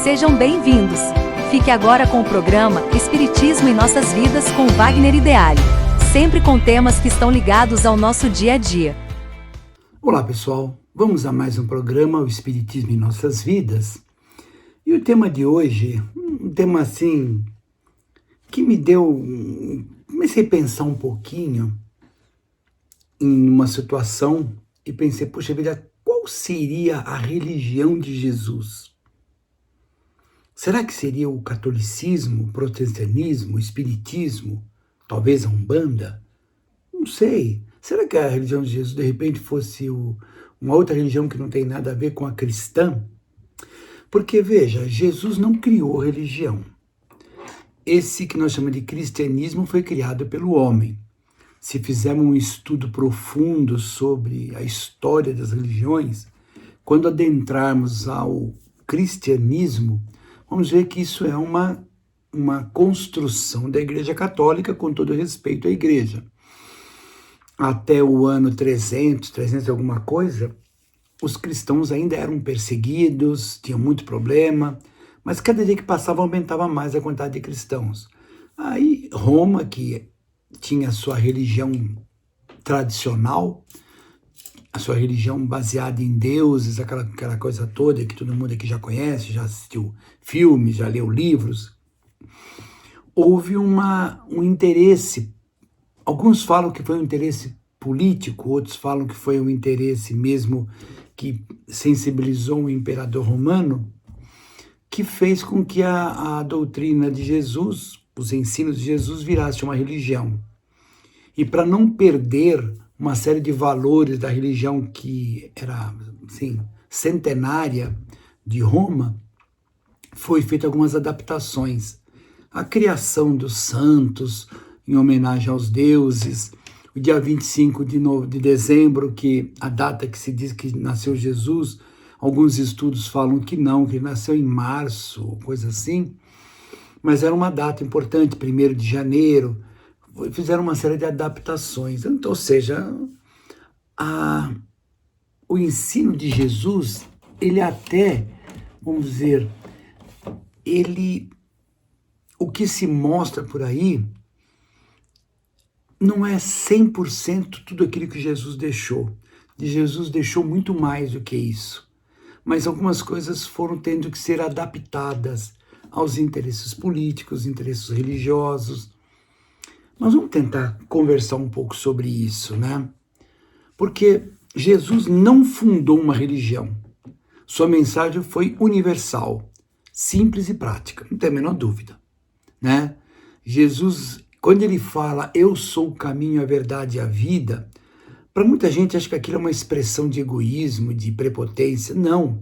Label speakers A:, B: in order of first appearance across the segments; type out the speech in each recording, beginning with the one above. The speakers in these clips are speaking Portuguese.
A: Sejam bem-vindos! Fique agora com o programa Espiritismo em Nossas Vidas com Wagner Ideale, sempre com temas que estão ligados ao nosso dia a dia.
B: Olá pessoal, vamos a mais um programa, o Espiritismo em Nossas Vidas. E o tema de hoje, um tema assim, que me deu... Comecei a pensar um pouquinho em uma situação e pensei, poxa vida, qual seria a religião de Jesus? Será que seria o catolicismo, o protestantismo, o espiritismo, talvez a Umbanda? Não sei. Será que a religião de Jesus de repente fosse uma outra religião que não tem nada a ver com a cristã? Porque veja, Jesus não criou religião. Esse que nós chamamos de cristianismo foi criado pelo homem. Se fizermos um estudo profundo sobre a história das religiões, quando adentrarmos ao cristianismo, vamos ver que isso é uma construção da Igreja Católica, com todo respeito à Igreja. Até o ano 300 e alguma coisa, os cristãos ainda eram perseguidos, tinham muito problema, mas cada dia que passava aumentava mais a quantidade de cristãos. Aí Roma, que tinha a sua religião tradicional, a sua religião baseada em deuses, aquela coisa toda que todo mundo aqui já conhece, já assistiu filmes, já leu livros, houve um interesse. Alguns falam que foi um interesse político, outros falam que foi um interesse mesmo que sensibilizou o imperador romano, que fez com que a doutrina de Jesus, os ensinos de Jesus, virasse uma religião. E para não perder uma série de valores da religião que era, assim, centenária de Roma, foi feita algumas adaptações. A criação dos santos, em homenagem aos deuses, o dia 25 de dezembro, que a data que se diz que nasceu Jesus, alguns estudos falam que não, que ele nasceu em março, coisa assim, mas era uma data importante, 1º de janeiro, fizeram uma série de adaptações. Então, ou seja, o ensino de Jesus, ele até, vamos dizer, o que se mostra por aí não é 100% tudo aquilo que Jesus deixou. Jesus deixou muito mais do que isso. Mas algumas coisas foram tendo que ser adaptadas aos interesses políticos, interesses religiosos. Nós vamos tentar conversar um pouco sobre isso, né? Porque Jesus não fundou uma religião. Sua mensagem foi universal, simples e prática, não tem a menor dúvida, né? Jesus, quando ele fala, eu sou o caminho, a verdade e a vida, para muita gente acha que aquilo é uma expressão de egoísmo, de prepotência. Não.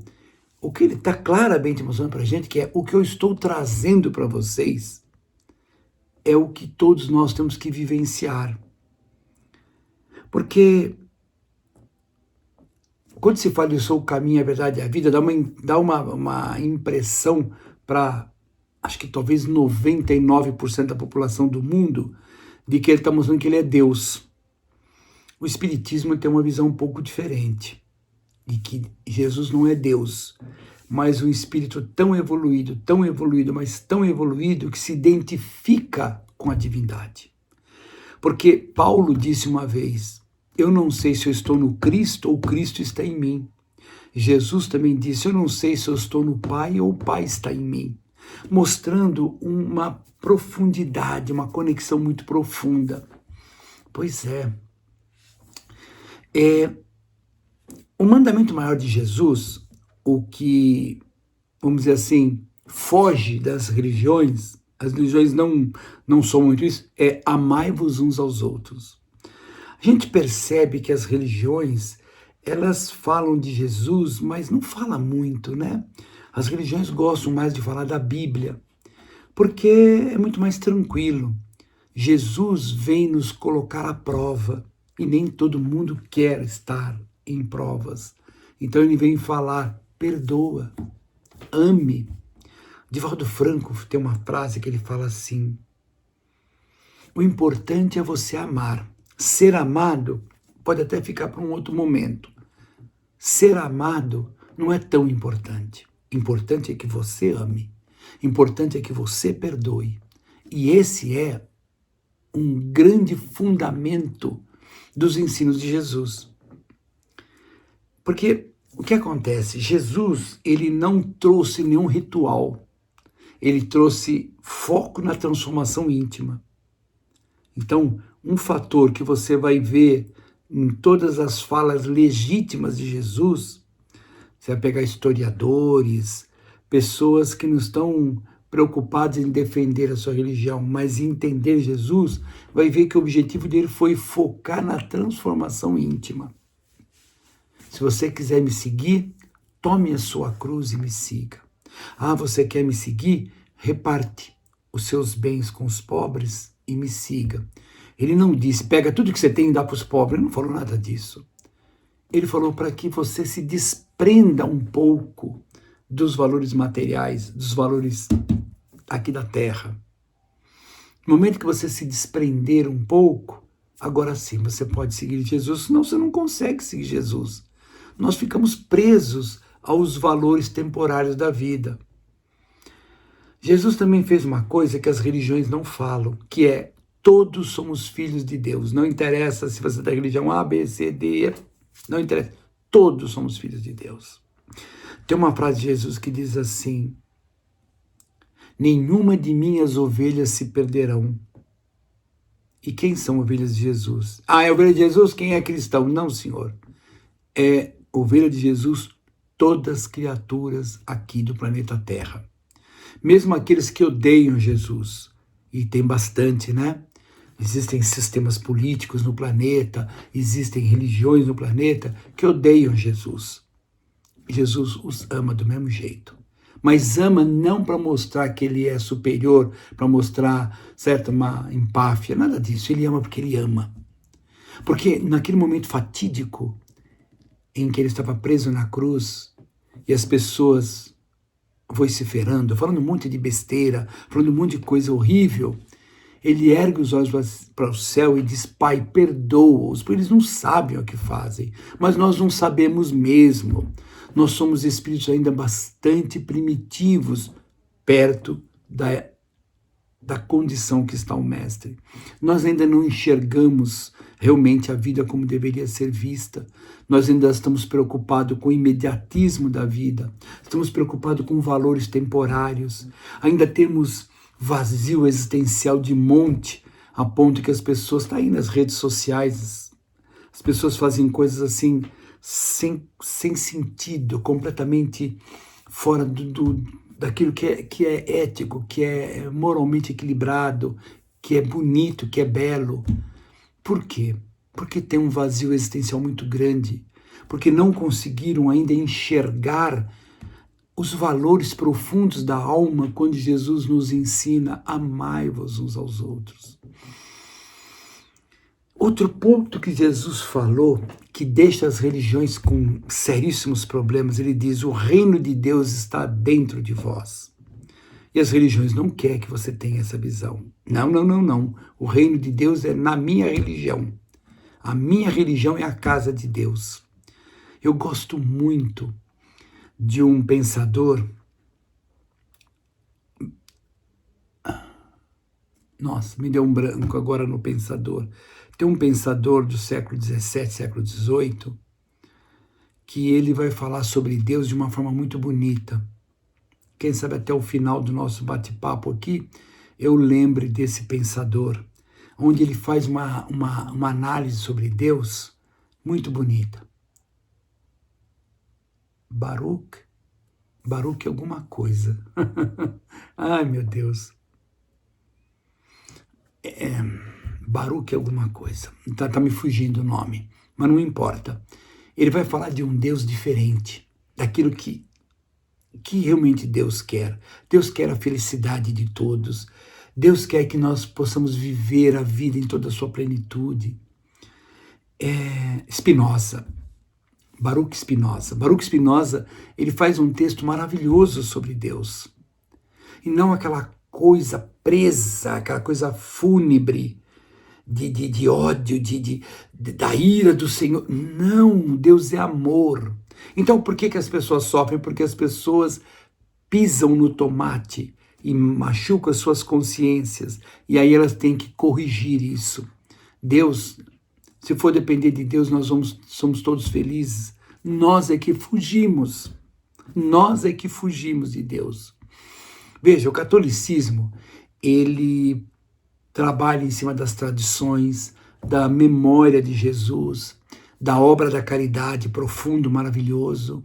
B: O que ele está claramente mostrando para a gente que é o que eu estou trazendo para vocês é o que todos nós temos que vivenciar. Porque quando se fala eu sou o caminho, a verdade e a vida, dá uma impressão para, acho que talvez 99% da população do mundo, de que ele está mostrando que ele é Deus. O Espiritismo tem uma visão um pouco diferente, de que Jesus não é Deus, mas um espírito tão evoluído, mas tão evoluído que se identifica com a divindade. Porque Paulo disse uma vez, eu não sei se eu estou no Cristo ou Cristo está em mim. Jesus também disse, eu não sei se eu estou no Pai ou o Pai está em mim. Mostrando uma profundidade, uma conexão muito profunda. Pois é. O mandamento maior de Jesus, o que, vamos dizer assim, foge das religiões, as religiões não são muito isso, é amai-vos uns aos outros. A gente percebe que as religiões, elas falam de Jesus, mas não falam muito, né? As religiões gostam mais de falar da Bíblia, porque é muito mais tranquilo. Jesus vem nos colocar à prova, e nem todo mundo quer estar em provas. Então ele vem falar, perdoa, ame. Divaldo Franco tem uma frase que ele fala assim, o importante é você amar. Ser amado pode até ficar para um outro momento. Ser amado não é tão importante. Importante é que você ame. Importante é que você perdoe. E esse é um grande fundamento dos ensinos de Jesus. Porque o que acontece? Jesus, ele não trouxe nenhum ritual. Ele trouxe foco na transformação íntima. Então, um fator que você vai ver em todas as falas legítimas de Jesus, você vai pegar historiadores, pessoas que não estão preocupadas em defender a sua religião, mas em entender Jesus, vai ver que o objetivo dele foi focar na transformação íntima. Se você quiser me seguir, tome a sua cruz e me siga. Ah, você quer me seguir? Reparte os seus bens com os pobres e me siga. Ele não disse, pega tudo que você tem e dá para os pobres. Ele não falou nada disso. Ele falou para que você se desprenda um pouco dos valores materiais, dos valores aqui da terra. No momento que você se desprender um pouco, agora sim você pode seguir Jesus, senão você não consegue seguir Jesus. Nós ficamos presos aos valores temporários da vida. Jesus também fez uma coisa que as religiões não falam, que é todos somos filhos de Deus. Não interessa se você é da religião A, B, C, D, não interessa. Todos somos filhos de Deus. Tem uma frase de Jesus que diz assim: nenhuma de minhas ovelhas se perderão. E quem são ovelhas de Jesus? Ah, é ovelha de Jesus? Quem é cristão? Não, Senhor. É ovelha de Jesus todas as criaturas aqui do planeta Terra. Mesmo aqueles que odeiam Jesus. E tem bastante, né? Existem sistemas políticos no planeta, existem religiões no planeta que odeiam Jesus. Jesus os ama do mesmo jeito. Mas ama não para mostrar que ele é superior, para mostrar, certo, uma empáfia, nada disso. Ele ama porque ele ama. Porque naquele momento fatídico em que ele estava preso na cruz e as pessoas vociferando, falando um monte de besteira, falando um monte de coisa horrível, ele ergue os olhos para o céu e diz: Pai, perdoa-os, porque eles não sabem o que fazem. Mas nós não sabemos mesmo. Nós somos espíritos ainda bastante primitivos, perto da condição que está o Mestre. Nós ainda não enxergamos realmente a vida como deveria ser vista. Nós ainda estamos preocupados com o imediatismo da vida. Estamos preocupados com valores temporários. Ainda temos vazio existencial de monte, a ponto que as pessoas, está aí nas redes sociais, as pessoas fazem coisas assim, sem sentido, completamente fora daquilo que é ético, que é moralmente equilibrado, que é bonito, que é belo. Por quê? Porque tem um vazio existencial muito grande, porque não conseguiram ainda enxergar os valores profundos da alma quando Jesus nos ensina: amai-vos uns aos outros. Outro ponto que Jesus falou, que deixa as religiões com seríssimos problemas, ele diz: o reino de Deus está dentro de vós. E as religiões não querem que você tenha essa visão. Não. O reino de Deus é na minha religião. A minha religião é a casa de Deus. Eu gosto muito de um pensador, nossa, me deu um branco agora no pensador. Tem um pensador do século XVII, século XVIII, que ele vai falar sobre Deus de uma forma muito bonita. Quem sabe até o final do nosso bate-papo aqui, eu lembre desse pensador, onde ele faz uma análise sobre Deus muito bonita. Baruch alguma coisa. Ai, meu Deus. Baruch alguma coisa. Tá me fugindo o nome, mas não importa. Ele vai falar de um Deus diferente, daquilo que realmente Deus quer. Deus quer a felicidade de todos. Deus quer que nós possamos viver a vida em toda a sua plenitude. Baruch Spinoza, ele faz um texto maravilhoso sobre Deus. E não aquela coisa presa, aquela coisa fúnebre, de ódio, da ira do Senhor. Não, Deus é amor. Então por que as pessoas sofrem? Porque as pessoas pisam no tomate e machucam as suas consciências, e aí elas têm que corrigir isso. Deus, se for depender de Deus, somos todos felizes. Nós é que fugimos de Deus. Veja, o catolicismo, ele trabalha em cima das tradições, da memória de Jesus, da obra da caridade, profundo, maravilhoso.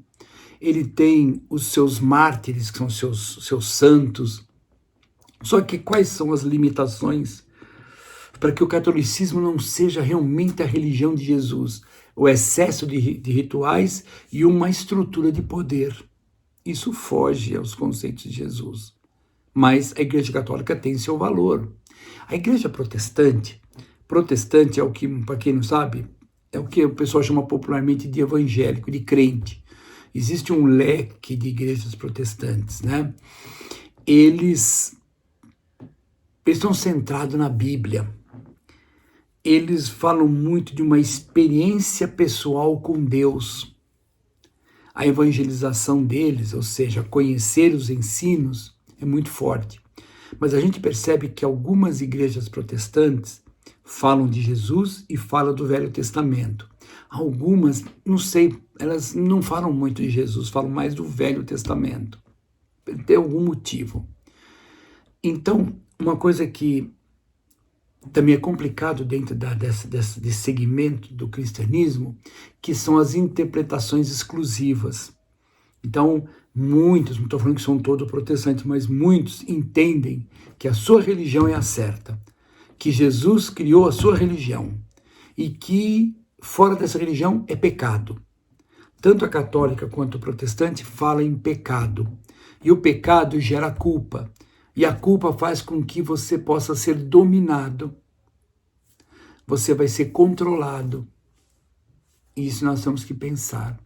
B: Ele tem os seus mártires, que são seus santos. Só que quais são as limitações para que o catolicismo não seja realmente a religião de Jesus? O excesso de rituais e uma estrutura de poder. Isso foge aos conceitos de Jesus. Mas a Igreja Católica tem seu valor. A Igreja Protestante é o que, para quem não sabe, é o que o pessoal chama popularmente de evangélico, de crente. Existe um leque de igrejas protestantes, né? Eles estão centrados na Bíblia. Eles falam muito de uma experiência pessoal com Deus. A evangelização deles, ou seja, conhecer os ensinos, é muito forte. Mas a gente percebe que algumas igrejas protestantes falam de Jesus e falam do Velho Testamento. Algumas, não sei, elas não falam muito de Jesus, falam mais do Velho Testamento. Tem algum motivo. Então, uma coisa que também é complicado dentro desse segmento do cristianismo, que são as interpretações exclusivas. Então, muitos, não estou falando que são todos protestantes, mas muitos entendem que a sua religião é a certa, que Jesus criou a sua religião e que fora dessa religião é pecado. Tanto a católica quanto a protestante falam em pecado. E o pecado gera culpa. E a culpa faz com que você possa ser dominado. Você vai ser controlado. E isso nós temos que pensar.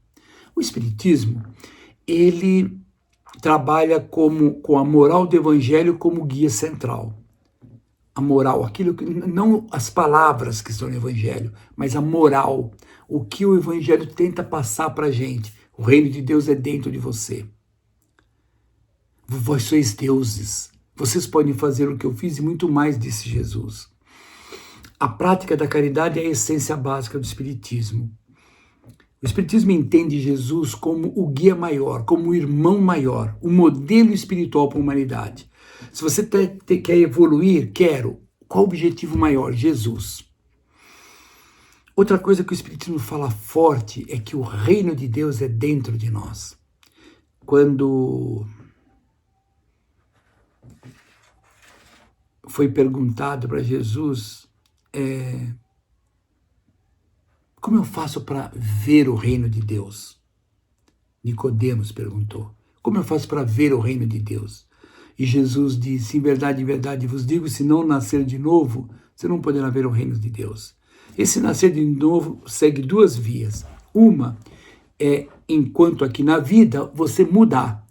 B: O Espiritismo, ele trabalha com a moral do Evangelho como guia central. A moral, aquilo que não as palavras que estão no Evangelho, mas a moral, o que o Evangelho tenta passar para a gente. O reino de Deus é dentro de você. Vós sois deuses. Vocês podem fazer o que eu fiz e muito mais, disse Jesus. A prática da caridade é a essência básica do Espiritismo. O Espiritismo entende Jesus como o guia maior, como o irmão maior, o modelo espiritual para a humanidade. Se você quer evoluir, quero. Qual o objetivo maior? Jesus. Outra coisa que o Espiritismo fala forte é que o reino de Deus é dentro de nós. Quando foi perguntado para Jesus, como eu faço para ver o reino de Deus? Nicodemos perguntou, como eu faço para ver o reino de Deus? E Jesus disse, em verdade vos digo, se não nascer de novo, você não poderá ver o reino de Deus. Esse nascer de novo segue duas vias. Uma é, enquanto aqui na vida, você mudar,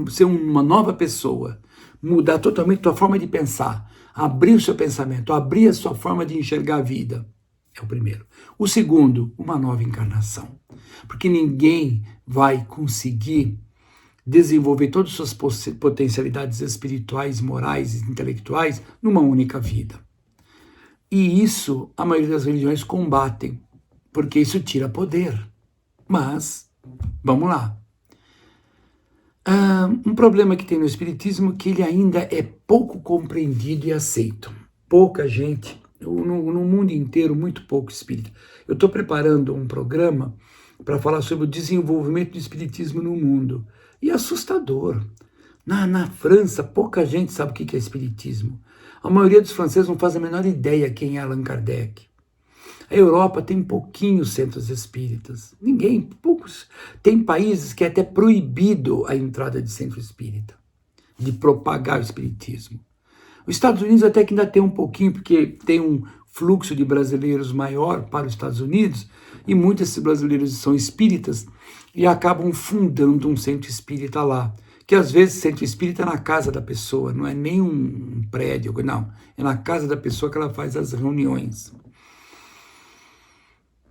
B: ser uma nova pessoa, mudar totalmente a sua forma de pensar, abrir o seu pensamento, abrir a sua forma de enxergar a vida. É o primeiro. O segundo, uma nova encarnação. Porque ninguém vai conseguir desenvolver todas as suas potencialidades espirituais, morais e intelectuais numa única vida. E isso a maioria das religiões combatem, porque isso tira poder. Mas, vamos lá. Um problema que tem no Espiritismo é que ele ainda é pouco compreendido e aceito. Pouca gente, no mundo inteiro, muito pouco espírita. Eu estou preparando um programa para falar sobre o desenvolvimento do Espiritismo no mundo. E é assustador. Na França, pouca gente sabe o que é Espiritismo. A maioria dos franceses não faz a menor ideia quem é Allan Kardec. A Europa tem pouquinhos centros espíritas. Poucos. Tem países que é até proibido a entrada de centro espírita, de propagar o espiritismo. Os Estados Unidos até que ainda tem um pouquinho, porque tem um fluxo de brasileiros maior para os Estados Unidos, e muitos desses brasileiros são espíritas e acabam fundando um centro espírita lá. Que às vezes centro espírita é na casa da pessoa, não é nem um prédio, não. É na casa da pessoa que ela faz as reuniões.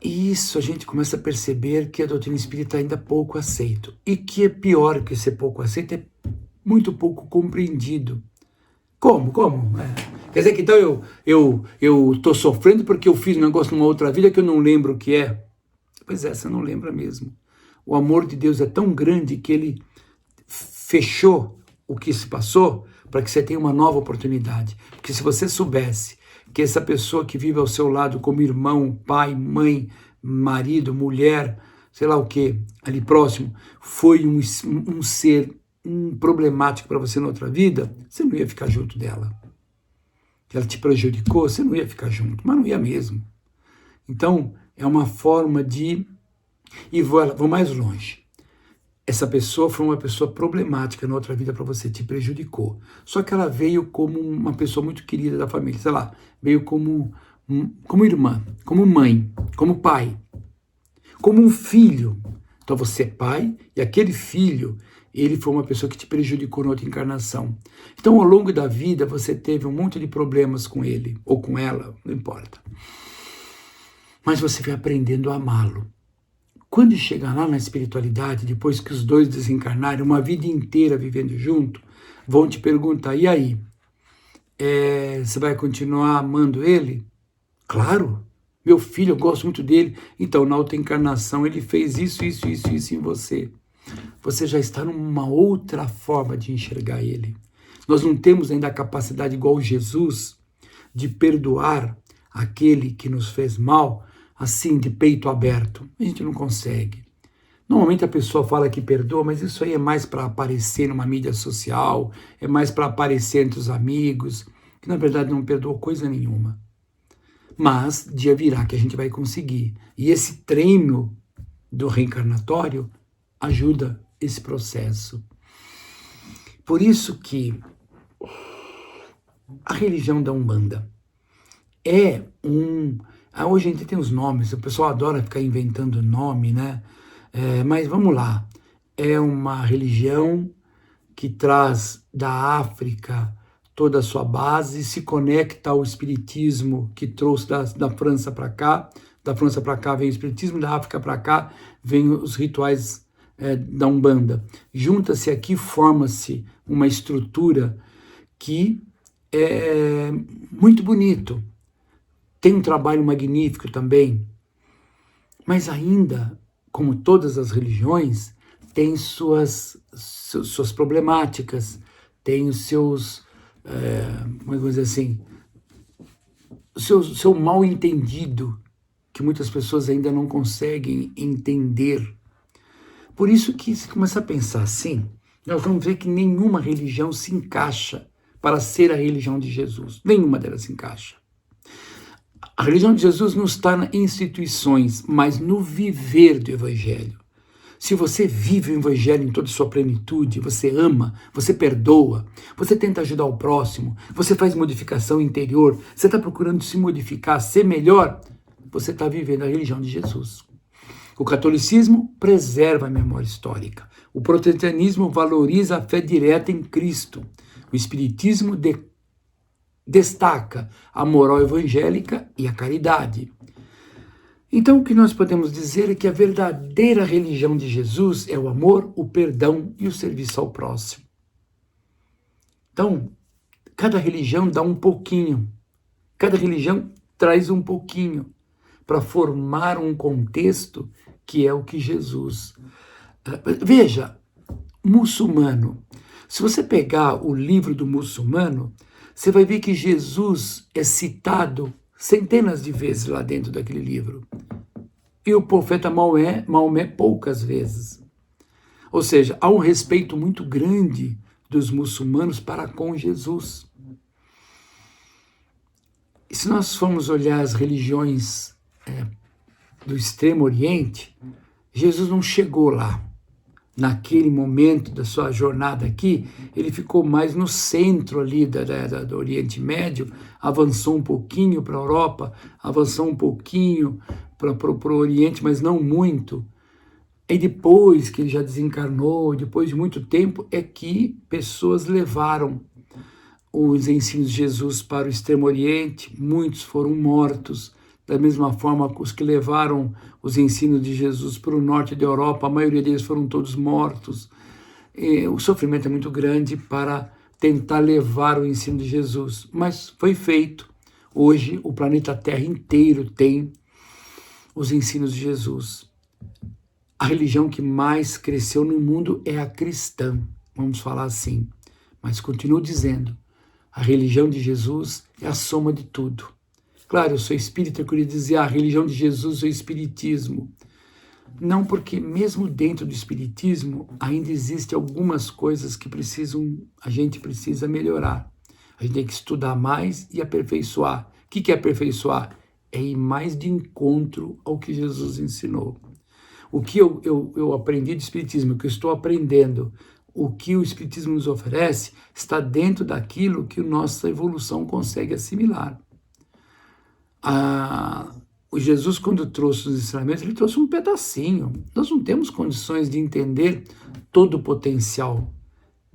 B: E isso a gente começa a perceber que a doutrina espírita ainda é pouco aceito. E que é pior que ser pouco aceito, é muito pouco compreendido. Como? Quer dizer que então eu estou sofrendo porque eu fiz um negócio numa outra vida que eu não lembro o que é? Pois é, você não lembra mesmo. O amor de Deus é tão grande que ele fechou o que se passou para que você tenha uma nova oportunidade. Porque se você soubesse que essa pessoa que vive ao seu lado como irmão, pai, mãe, marido, mulher, sei lá o que, ali próximo, foi um ser problemático para você na outra vida, você não ia ficar junto dela. Ela te prejudicou, você não ia ficar junto, mas não ia mesmo. Então, é uma forma de... E vou mais longe. Essa pessoa foi uma pessoa problemática na outra vida para você, te prejudicou. Só que ela veio como uma pessoa muito querida da família, sei lá, veio como irmã, como mãe, como pai, como um filho. Então você é pai e aquele filho, ele foi uma pessoa que te prejudicou na outra encarnação. Então ao longo da vida você teve um monte de problemas com ele, ou com ela, não importa. Mas você vai aprendendo a amá-lo. Quando chegar lá na espiritualidade, depois que os dois desencarnarem, uma vida inteira vivendo junto, vão te perguntar, e aí? Você vai continuar amando ele? Claro, meu filho, eu gosto muito dele. Então, na outra encarnação, ele fez isso em você. Você já está numa outra forma de enxergar ele. Nós não temos ainda a capacidade, igual Jesus, de perdoar aquele que nos fez mal, assim, de peito aberto. A gente não consegue. Normalmente a pessoa fala que perdoa, mas isso aí é mais para aparecer numa mídia social, é mais para aparecer entre os amigos, que na verdade não perdoa coisa nenhuma. Mas dia virá que a gente vai conseguir. E esse treino do reencarnatório ajuda esse processo. Por isso que a religião da Umbanda é hoje a gente tem os nomes, o pessoal adora ficar inventando nome, né? Mas vamos lá, é uma religião que traz da África toda a sua base, se conecta ao espiritismo que trouxe da França para cá, da França para cá vem o espiritismo, da África para cá vem os rituais da Umbanda. Junta-se aqui, forma-se uma estrutura que é muito bonito. Tem um trabalho magnífico também, mas ainda, como todas as religiões, tem suas problemáticas, tem os seus, como dizer assim, seu mal entendido, que muitas pessoas ainda não conseguem entender. Por isso que, se começar a pensar assim, nós vamos ver que nenhuma religião se encaixa para ser a religião de Jesus. Nenhuma delas se encaixa. A religião de Jesus não está em instituições, mas no viver do Evangelho. Se você vive o Evangelho em toda a sua plenitude, você ama, você perdoa, você tenta ajudar o próximo, você faz modificação interior, você está procurando se modificar, ser melhor, você está vivendo a religião de Jesus. O catolicismo preserva a memória histórica. O protestantismo valoriza a fé direta em Cristo. O espiritismo destaca a moral evangélica e a caridade. Então, o que nós podemos dizer é que a verdadeira religião de Jesus é o amor, o perdão e o serviço ao próximo. Então, cada religião dá um pouquinho, cada religião traz um pouquinho para formar um contexto que é o que Jesus... Veja, muçulmano, se você pegar o livro do muçulmano, você vai ver que Jesus é citado centenas de vezes lá dentro daquele livro. E o profeta Maomé poucas vezes. Ou seja, há um respeito muito grande dos muçulmanos para com Jesus. E se nós formos olhar as religiões do Extremo Oriente, Jesus não chegou lá. Naquele momento da sua jornada aqui, ele ficou mais no centro ali do Oriente Médio, avançou um pouquinho para a Europa, avançou um pouquinho para o Oriente, mas não muito. E depois que ele já desencarnou, depois de muito tempo, é que pessoas levaram os ensinos de Jesus para o Extremo Oriente, muitos foram mortos, Da mesma forma, os que levaram os ensinos de Jesus para o norte da Europa, a maioria deles foram todos mortos. O sofrimento é muito grande para tentar levar o ensino de Jesus, mas foi feito. Hoje, o planeta Terra inteiro tem os ensinos de Jesus. A religião que mais cresceu no mundo é a cristã, vamos falar assim. Mas continuo dizendo, a religião de Jesus é a soma de tudo. Claro, eu sou espírita, eu queria dizer a religião de Jesus é o espiritismo. Não, porque mesmo dentro do espiritismo ainda existem algumas coisas que a gente precisa melhorar. A gente tem que estudar mais e aperfeiçoar. O que é aperfeiçoar? É ir mais de encontro ao que Jesus ensinou. O que eu aprendi do espiritismo, o que eu estou aprendendo, o que o espiritismo nos oferece, está dentro daquilo que a nossa evolução consegue assimilar. O Jesus, quando trouxe os ensinamentos, ele trouxe um pedacinho. Nós não temos condições de entender todo o potencial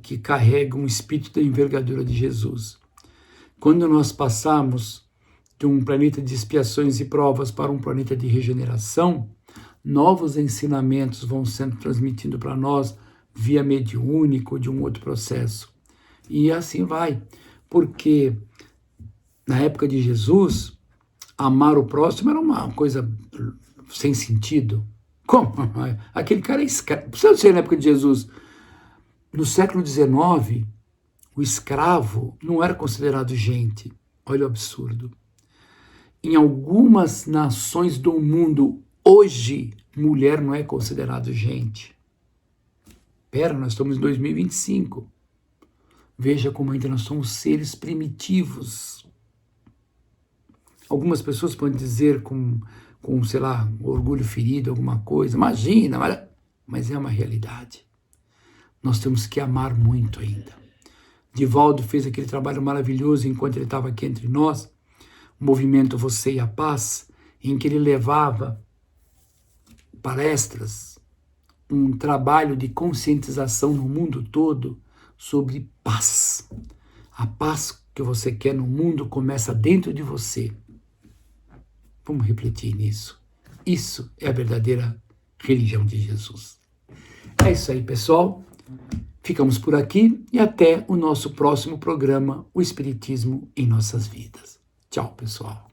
B: que carrega um espírito da envergadura de Jesus. Quando nós passamos de um planeta de expiações e provas para um planeta de regeneração, novos ensinamentos vão sendo transmitidos para nós via mediúnico de um outro processo. E assim vai, porque na época de Jesus, amar o próximo era uma coisa sem sentido. Como? Aquele cara é escravo. Precisa ser na época de Jesus. No século XIX, o escravo não era considerado gente. Olha o absurdo. Em algumas nações do mundo, hoje, mulher não é considerado gente. Pera, nós estamos em 2025. Veja como ainda nós somos seres primitivos. Algumas pessoas podem dizer com sei lá, orgulho ferido, alguma coisa. Imagina, mas é uma realidade. Nós temos que amar muito ainda. Divaldo fez aquele trabalho maravilhoso enquanto ele estava aqui entre nós, o movimento Você e a Paz, em que ele levava palestras, um trabalho de conscientização no mundo todo sobre paz. A paz que você quer no mundo começa dentro de você. Vamos refletir nisso. Isso é a verdadeira religião de Jesus. É isso aí, pessoal. Ficamos por aqui e até o nosso próximo programa, O Espiritismo em Nossas Vidas. Tchau, pessoal.